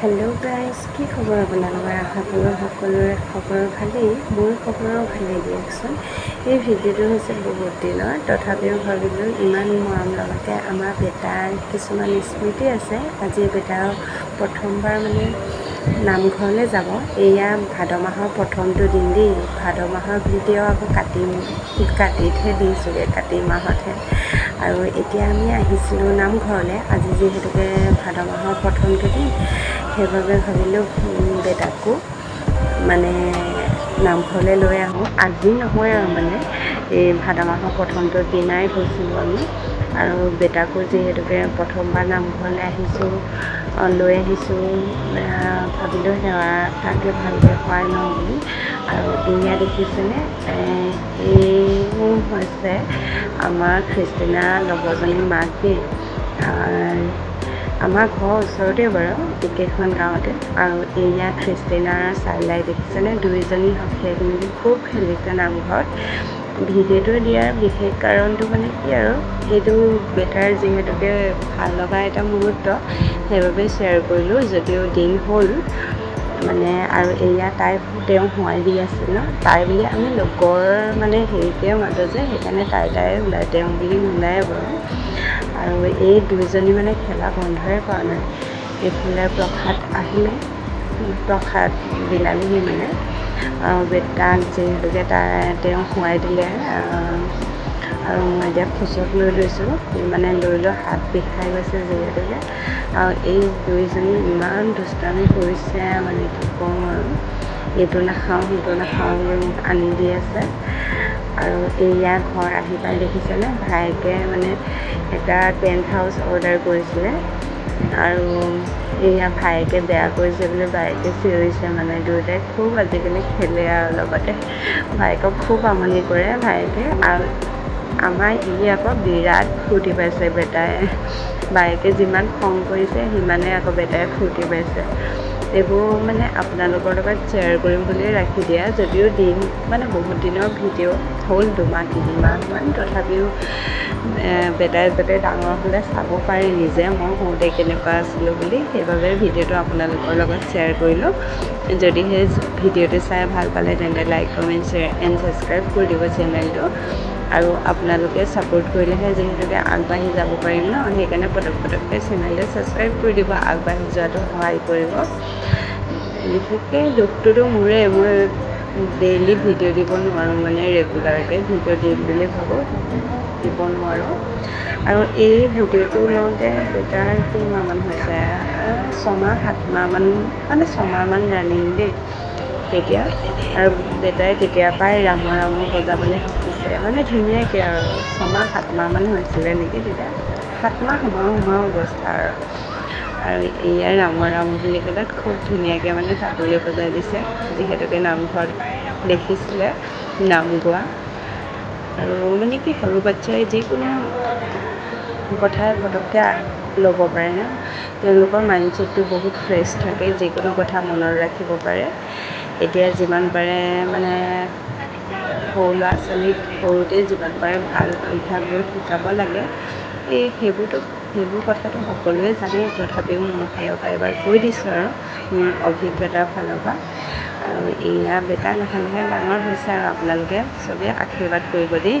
Hello' guys, কি খবৰ আপোনালোকৰ? আশা কৰোঁ সকলোৰে খবৰ ভালেই। মোৰ খবৰো ভালেই দিয়কচোন। এই ভিডিঅ'টো হৈছে বহুত দিনৰ, তথাপিও ভাবিলোঁ ইমান মৰম লগতে আমাৰ বেটাৰ কিছুমান স্মৃতি আছে। আজি বেটাৰ প্ৰথমবাৰ নামঘৰলৈ যাব। এয়া ভাদ মাহৰ প্ৰথমটো দিন দেই। ভাদ মাহৰ ভিডিঅ' আকৌ কাতিতহে দিছোঁগৈ, কাতি মাহতহে। আৰু এতিয়া আমি আহিছিলোঁ নামঘৰলৈ। আজি যিহেতুকে ভাদ মাহৰ প্ৰথমটো দিন, সেইবাবে ভাবিলোঁ বেটাকো নামঘৰলৈ লৈ আহোঁ। আজি নহয় আৰু এই ভাদ মাহৰ প্ৰথমটো দিনাই গৈছিলোঁ আমি। আৰু বেটাকো যিহেতুকে প্ৰথমবাৰ নামঘৰলৈ লৈ আহিছোঁ, ভাবিলোঁ সেৱা তাকে ভালকৈ কৰাই লওঁ বুলি। আৰু এয়া দেখিছেনে, এই হৈছে আমাৰ খ্ৰীষ্টিনা লগৰজনী মাক দেই। আমাৰ ঘৰৰ ওচৰতে বাৰু, একেখন গাঁৱতে। আৰু এয়া খ্ৰীষ্টিনাৰ চাইল্ড দেখিছেনে, দুইজনী খেলি খুব খেলিছে নামঘৰত। ভিডিঅ'টো দিয়াৰ বিশেষ কাৰণটো কি আৰু, সেইটো বেটাৰ যিহেতুকে ভাল লগা এটা মুহূৰ্ত, সেইবাবে শ্বেয়াৰ কৰিলোঁ। যদিও দিন হ'ল আৰু এয়া তেওঁ সোৱাই দি আছিল ন, তাই বুলি আমি লগৰ হেৰিতে মাতো যে, সেইকাৰণে তাই ওলাই, তেওঁ বুলি নোলায় বাৰু। আৰু এই দুইজনী খেলা বন্ধই কৰা নাই। এইফালে প্ৰসাদ আহিলে, প্ৰসাদ বিলালেহি বেটাক যিহেতুকে তেওঁ সোৱাই দিলে। আৰু মই এতিয়া খোজত লৈ লৈছোঁ, লৈ লৈ হাত বিষাই গৈছে যিহেতুকে। আৰু এই দুইজনী ইমান দুষ্টামি কৰিছে, কি ক'ম আৰু। এইটো নাখাওঁ সেইটো নাখাওঁ বুলি মোক আনি দি আছে। আৰু এয়া ঘৰ আহি পাই দেখিছেনে, ভায়েকে এটা টেণ্ট হাউচ অৰ্ডাৰ কৰিছিলে। আৰু এয়া ভায়েকে বেয়া কৰিছে বুলি বায়েকে চিঞৰিছে। দুয়োটাই খুব আজিকালি খেলে আৰু লগতে ভায়েকক খুব আমনি কৰে ভায়েকে। আৰু আমাৰ আকৌ বিৰাট ফূৰ্তি পাইছে বেটাই। বায়েকে যিমান খং কৰিছে, সিমানে আকৌ বেটাই ফূৰ্তি পাইছে। এইবোৰ আপোনালোকৰ লগত শ্বেয়াৰ কৰিম বুলিয়ে ৰাখি দিয়া, যদিও দিন বহুত দিনৰ ভিডিঅ' হ'ল, 2-3 মাহমান। তথাপিও বেটাই যাতে ডাঙৰ হ'লে চাব পাৰে নিজে, মই সৰুতে কেনেকুৱা আছিলোঁ বুলি, সেইবাবে ভিডিঅ'টো আপোনালোকৰ লগত শ্বেয়াৰ কৰিলোঁ। যদি সেই ভিডিঅ'টো চাই ভাল পালে, তেন্তে like, comment, share and subscribe কৰি দিব চেনেলটো। আৰু আপোনালোকে ছাপোৰ্ট কৰিলেহে যিহেতুকে আগবাঢ়ি যাব পাৰিম ন, সেইকাৰণে পটককৈ চেনেলটো ছাবস্ক্ৰাইব কৰি দিব, আগবাঢ়ি যোৱাটো সহায় কৰিব। বিশেষকৈ দুখটোতো মোৰে, মই ডেইলি ভিডিঅ' দিব নোৱাৰোঁ, ৰেগুলাৰকৈ ভিডিঅ' দিম বুলি ভাবোঁ, দিব নোৱাৰোঁ। আৰু এই ভিডিঅ'টো লওঁতে বেটাৰ কেইমাহমান হৈছে, 6-7 মাহমান, 6 মাহমান ৰানিং দেই তেতিয়া। আৰু বেটাই তেতিয়াৰ পৰাই ৰামো বজাবলৈ শিকিছে, ধুনীয়াকৈ আৰু 6-7 মাহমান হৈছিলে নেকি তেতিয়া, 7 মাহ সোমাও অৱস্থা আৰু এয়া ৰাম বুলি ক'লে খুব ধুনীয়াকৈ তাবুলি বজাই দিছে, যিহেতুকে নামঘৰত দেখিছিলে নাম গোৱা। আৰু সৰু বাচ্ছাই যিকোনো কথাই পটককৈ ল'ব পাৰে ন, তেওঁলোকৰ মাইণ্ডছেটটো বহুত ফ্ৰেছ থাকে, যিকোনো কথা মনত ৰাখিব পাৰে। এতিয়া যিমান পাৰে সৰু ল'ৰা ছোৱালীক সৰুতে যিমান পাৰে ভাল অভ্যাসবোৰ শিকাব লাগে। সেইবোৰ কথাটো সকলোৱে জানে, তথাপিও মোৰ ফালৰ পৰা এবাৰ কৈ দিছোঁ আৰু মোৰ অভিজ্ঞতাৰ ফালৰ পৰা। আৰু এয়া বেটা লাহে লাহে ডাঙৰ হৈছে, আৰু আপোনালোকে চবেই আশীৰ্বাদ কৰিব দেই।